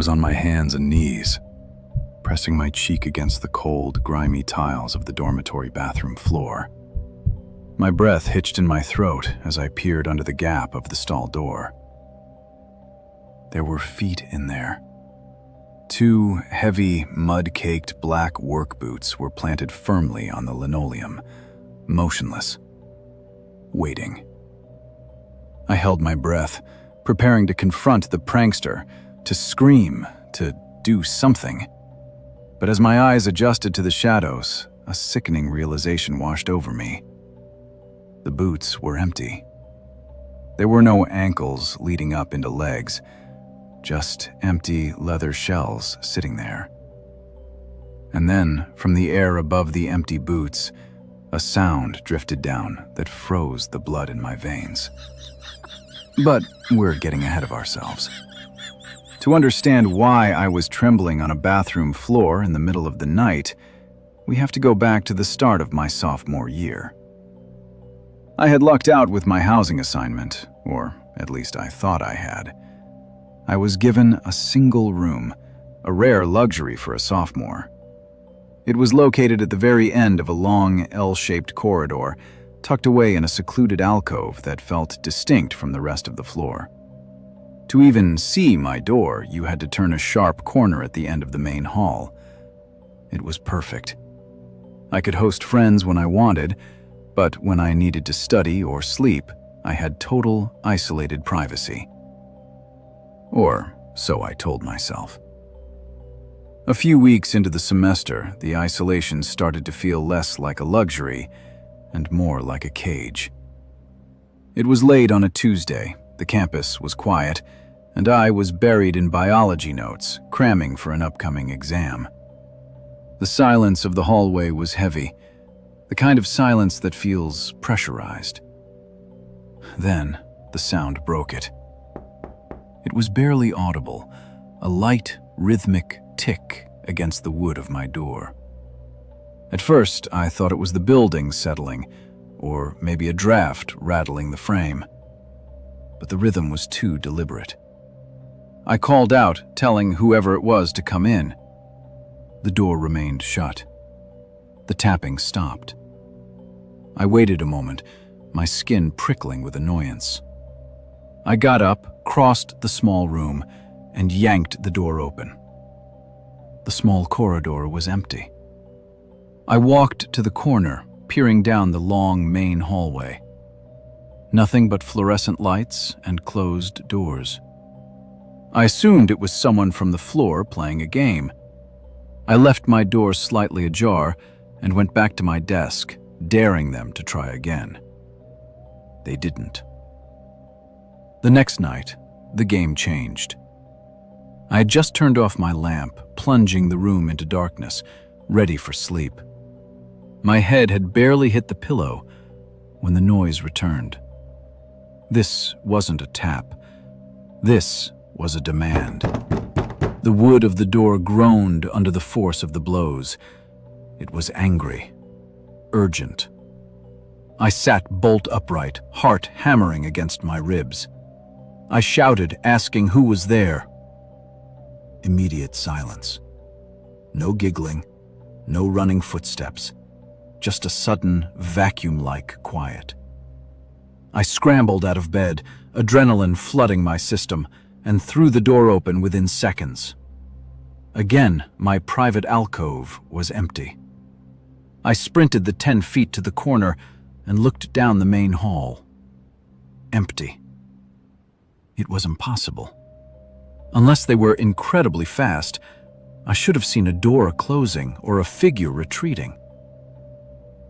was on my hands and knees, pressing my cheek against the cold, grimy tiles of the dormitory bathroom floor. My breath hitched in my throat as I peered under the gap of the stall door. There were feet in there. 2 heavy, mud-caked black work boots were planted firmly on the linoleum, motionless, waiting. I held my breath, preparing to confront the prankster, to scream, to do something. But as my eyes adjusted to the shadows, a sickening realization washed over me. The boots were empty. There were no ankles leading up into legs, just empty leather shells sitting there. And then, from the air above the empty boots, a sound drifted down that froze the blood in my veins. But we're getting ahead of ourselves. To understand why I was trembling on a bathroom floor in the middle of the night, we have to go back to the start of my sophomore year. I had lucked out with my housing assignment, or at least I thought I had. I was given a single room, a rare luxury for a sophomore. It was located at the very end of a long, L-shaped corridor, tucked away in a secluded alcove that felt distinct from the rest of the floor. To even see my door, you had to turn a sharp corner at the end of the main hall. It was perfect. I could host friends when I wanted, but when I needed to study or sleep, I had total, isolated privacy. Or so I told myself. A few weeks into the semester, the isolation started to feel less like a luxury and more like a cage. It was late on a Tuesday, the campus was quiet, and I was buried in biology notes, cramming for an upcoming exam. The silence of the hallway was heavy, the kind of silence that feels pressurized. Then, the sound broke it. It was barely audible, a light, rhythmic tick against the wood of my door. At first, I thought it was the building settling, or maybe a draft rattling the frame. But the rhythm was too deliberate. I called out, telling whoever it was to come in. The door remained shut. The tapping stopped. I waited a moment, my skin prickling with annoyance. I got up, crossed the small room, and yanked the door open. The small corridor was empty. I walked to the corner, peering down the long main hallway. Nothing but fluorescent lights and closed doors. I assumed it was someone from the floor playing a game. I left my door slightly ajar and went back to my desk, daring them to try again. They didn't. The next night, the game changed. I had just turned off my lamp, plunging the room into darkness, ready for sleep. My head had barely hit the pillow when the noise returned. This wasn't a tap. This was a demand. The wood of the door groaned under the force of the blows. It was angry, urgent. I sat bolt upright, heart hammering against my ribs. I shouted, asking who was there. Immediate silence. No giggling, no running footsteps, just a sudden, vacuum-like quiet. I scrambled out of bed, adrenaline flooding my system, and threw the door open within seconds. Again, my private alcove was empty. I sprinted the 10 feet to the corner and looked down the main hall. Empty. It was impossible. Unless they were incredibly fast, I should have seen a door closing or a figure retreating.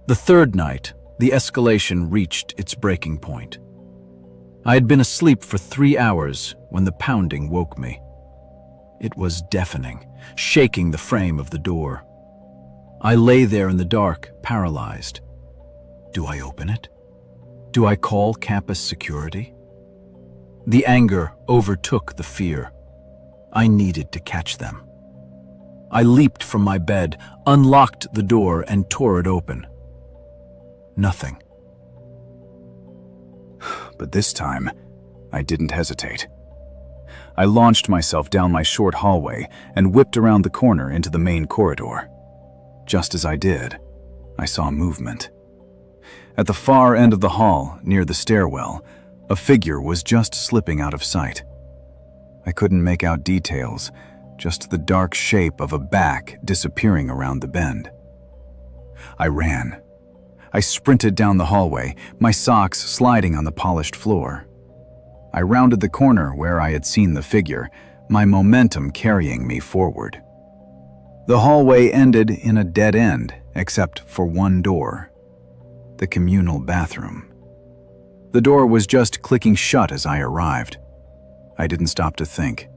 The third night, the escalation reached its breaking point. I had been asleep for 3 hours when the pounding woke me. It was deafening, shaking the frame of the door. I lay there in the dark, paralyzed. Do I open it? Do I call campus security? The anger overtook the fear. I needed to catch them. I leaped from my bed, unlocked the door, and tore it open. Nothing. But this time, I didn't hesitate. I launched myself down my short hallway and whipped around the corner into the main corridor. Just as I did, I saw movement. At the far end of the hall, near the stairwell, a figure was just slipping out of sight. I couldn't make out details, just the dark shape of a back disappearing around the bend. I ran. I sprinted down the hallway, my socks sliding on the polished floor. I rounded the corner where I had seen the figure, my momentum carrying me forward. The hallway ended in a dead end, except for one door: the communal bathroom. The door was just clicking shut as I arrived. I didn't stop to think.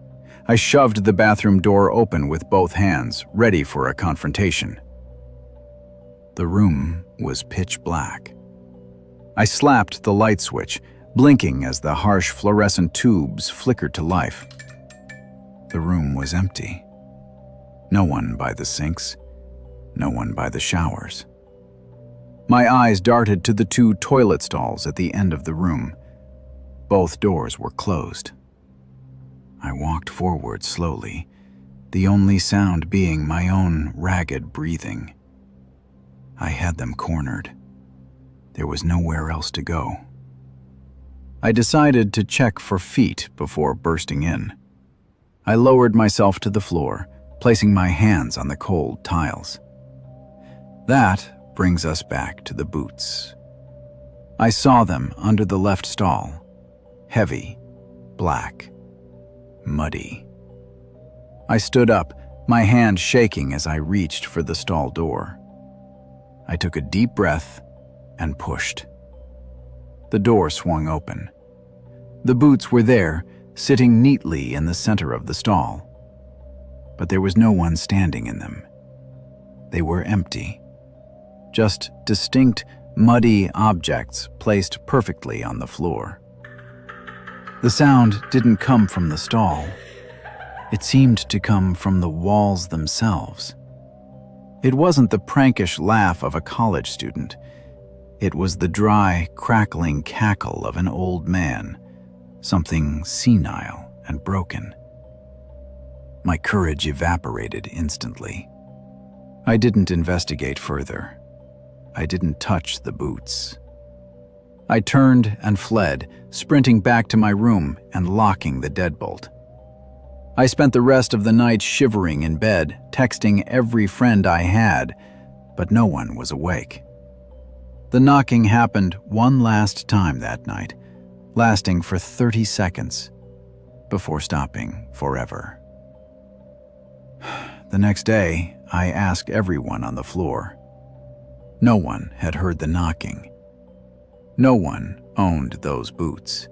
I shoved the bathroom door open with both hands, ready for a confrontation. The room was pitch black. I slapped the light switch, blinking as the harsh fluorescent tubes flickered to life. The room was empty. No one by the sinks, no one by the showers. My eyes darted to the 2 toilet stalls at the end of the room. Both doors were closed. I walked forward slowly, the only sound being my own ragged breathing. I had them cornered. There was nowhere else to go. I decided to check for feet before bursting in. I lowered myself to the floor, placing my hands on the cold tiles. That brings us back to the boots. I saw them under the left stall. Heavy, black, muddy. I stood up, my hand shaking as I reached for the stall door. I took a deep breath and pushed. The door swung open. The boots were there, sitting neatly in the center of the stall. But there was no one standing in them. They were empty. Just distinct, muddy objects placed perfectly on the floor. The sound didn't come from the stall. It seemed to come from the walls themselves. It wasn't the prankish laugh of a college student. It was the dry, crackling cackle of an old man, something senile and broken. My courage evaporated instantly. I didn't investigate further. I didn't touch the boots. I turned and fled, sprinting back to my room and locking the deadbolt. I spent the rest of the night shivering in bed, texting every friend I had, but no one was awake. The knocking happened one last time that night, lasting for 30 seconds, before stopping forever. The next day, I asked everyone on the floor. No one had heard the knocking. No one owned those boots.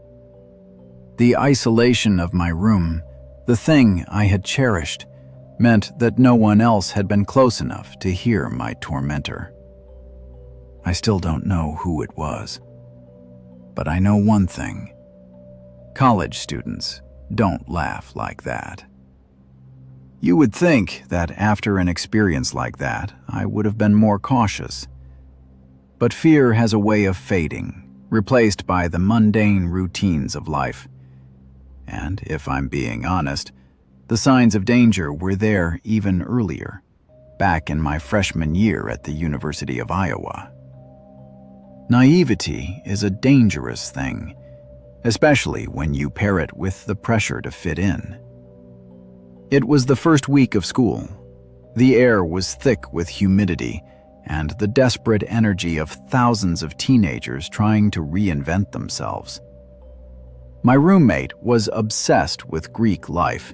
The isolation of my room, the thing I had cherished, meant that no one else had been close enough to hear my tormentor. I still don't know who it was. But I know one thing. College students don't laugh like that. You would think that after an experience like that, I would have been more cautious. But fear has a way of fading, replaced by the mundane routines of life. And if I'm being honest, the signs of danger were there even earlier, back in my freshman year at the University of Iowa. Naivety is a dangerous thing, especially when you pair it with the pressure to fit in. It was the first week of school. The air was thick with humidity and the desperate energy of thousands of teenagers trying to reinvent themselves. My roommate was obsessed with Greek life.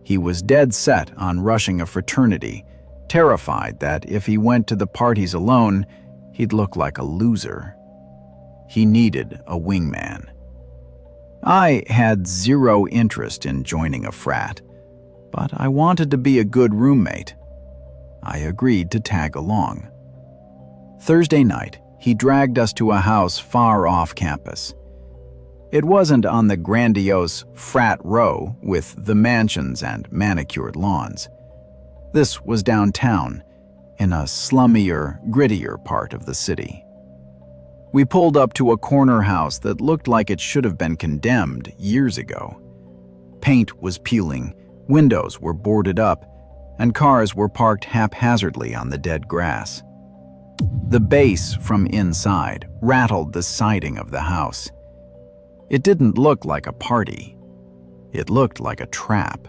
He was dead set on rushing a fraternity, terrified that if he went to the parties alone, he'd look like a loser. He needed a wingman. I had zero interest in joining a frat, but I wanted to be a good roommate. I agreed to tag along. Thursday night, he dragged us to a house far off campus. It wasn't on the grandiose frat row with the mansions and manicured lawns. This was downtown, in a slummier, grittier part of the city. We pulled up to a corner house that looked like it should have been condemned years ago. Paint was peeling, windows were boarded up, and cars were parked haphazardly on the dead grass. The bass from inside rattled the siding of the house. It didn't look like a party. It looked like a trap.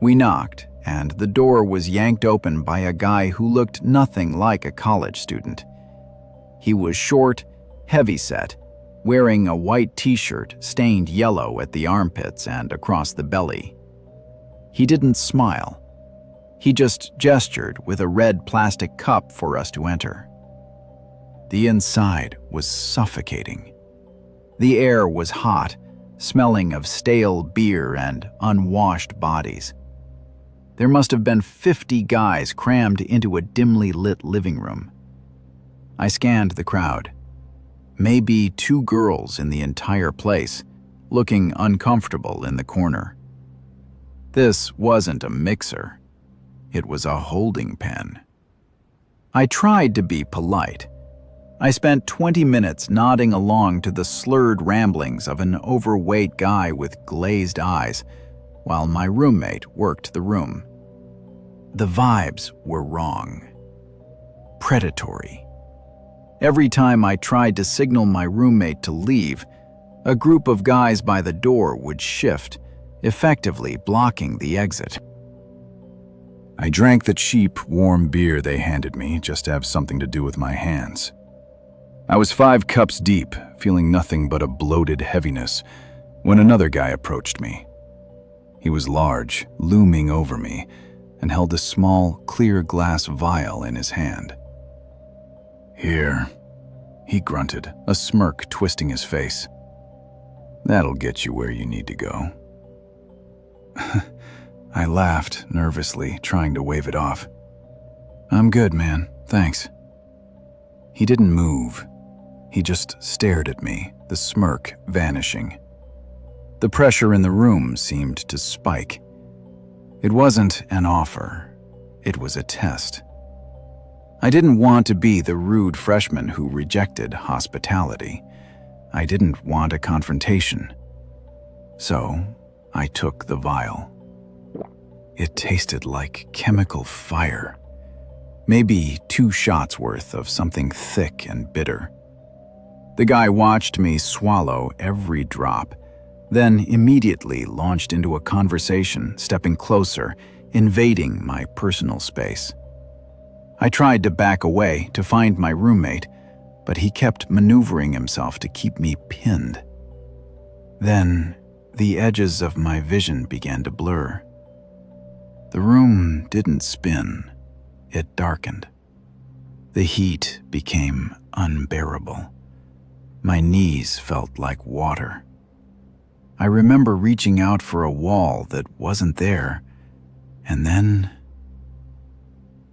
We knocked, and the door was yanked open by a guy who looked nothing like a college student. He was short, heavy-set, wearing a white t-shirt stained yellow at the armpits and across the belly. He didn't smile. He just gestured with a red plastic cup for us to enter. The inside was suffocating. The air was hot, smelling of stale beer and unwashed bodies. There must have been 50 guys crammed into a dimly lit living room. I scanned the crowd. Maybe 2 girls in the entire place, looking uncomfortable in the corner. This wasn't a mixer. It was a holding pen. I tried to be polite. I spent 20 minutes nodding along to the slurred ramblings of an overweight guy with glazed eyes, while my roommate worked the room. The vibes were wrong. Predatory. Every time I tried to signal my roommate to leave, a group of guys by the door would shift, effectively blocking the exit. I drank the cheap, warm beer they handed me just to have something to do with my hands. I was 5 cups deep, feeling nothing but a bloated heaviness, when another guy approached me. He was large, looming over me, and held a small, clear glass vial in his hand. "Here," he grunted, a smirk twisting his face. "That'll get you where you need to go." I laughed nervously, trying to wave it off. "I'm good, man. Thanks." He didn't move. He just stared at me, the smirk vanishing. The pressure in the room seemed to spike. It wasn't an offer. It was a test. I didn't want to be the rude freshman who rejected hospitality. I didn't want a confrontation. So I took the vial. It tasted like chemical fire. Maybe 2 shots worth of something thick and bitter. The guy watched me swallow every drop, then immediately launched into a conversation, stepping closer, invading my personal space. I tried to back away to find my roommate, but he kept maneuvering himself to keep me pinned. Then, the edges of my vision began to blur. The room didn't spin, it darkened. The heat became unbearable. My knees felt like water. I remember reaching out for a wall that wasn't there, and then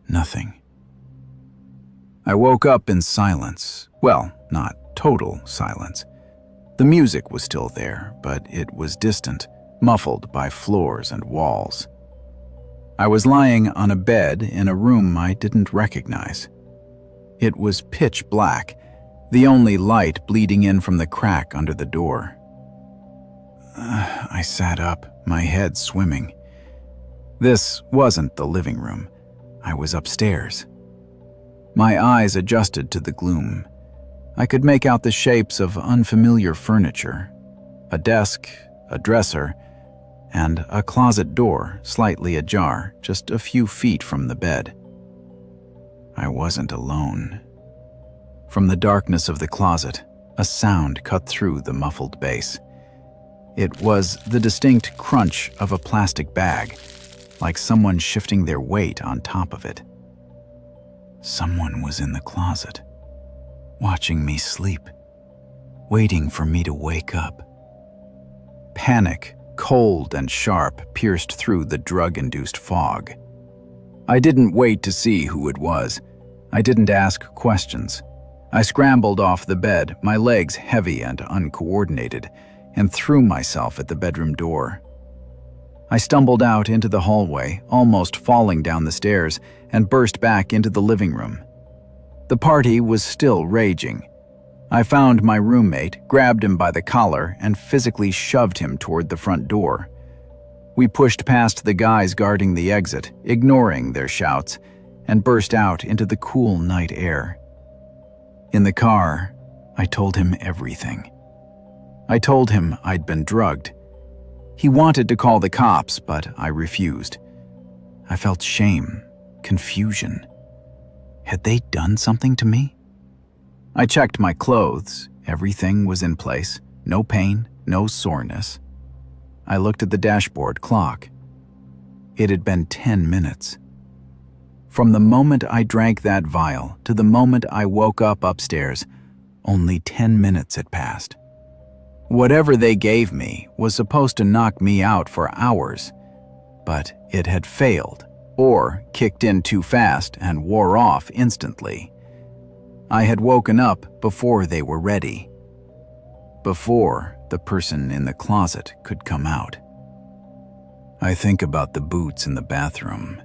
nothing. I woke up in silence. Well, not total silence. The music was still there, but it was distant, muffled by floors and walls. I was lying on a bed in a room I didn't recognize. It was pitch black, the only light bleeding in from the crack under the door. I sat up, my head swimming. This wasn't the living room. I was upstairs. My eyes adjusted to the gloom. I could make out the shapes of unfamiliar furniture, a desk, a dresser, and a closet door slightly ajar, just a few feet from the bed. I wasn't alone. From the darkness of the closet, a sound cut through the muffled bass. It was the distinct crunch of a plastic bag, like someone shifting their weight on top of it. Someone was in the closet, watching me sleep, waiting for me to wake up. Panic, cold and sharp, pierced through the drug-induced fog. I didn't wait to see who it was. I didn't ask questions. I scrambled off the bed, my legs heavy and uncoordinated, and threw myself at the bedroom door. I stumbled out into the hallway, almost falling down the stairs, and burst back into the living room. The party was still raging. I found my roommate, grabbed him by the collar, and physically shoved him toward the front door. We pushed past the guys guarding the exit, ignoring their shouts, and burst out into the cool night air. In the car, I told him everything. I told him I'd been drugged. He wanted to call the cops, but I refused. I felt shame, confusion. Had they done something to me? I checked my clothes. Everything was in place. No pain, no soreness. I looked at the dashboard clock. It had been 10 minutes. From the moment I drank that vial to the moment I woke up upstairs, only 10 minutes had passed. Whatever they gave me was supposed to knock me out for hours, but it had failed or kicked in too fast and wore off instantly. I had woken up before they were ready, before the person in the closet could come out. I think about the boots in the bathroom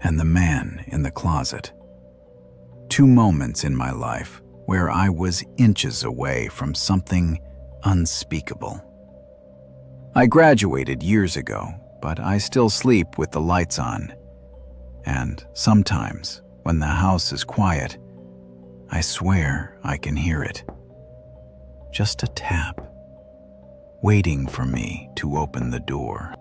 and the man in the closet. 2 moments in my life where I was inches away from something unspeakable. I graduated years ago, but I still sleep with the lights on. And sometimes, when the house is quiet, I swear I can hear it. Just a tap, waiting for me to open the door.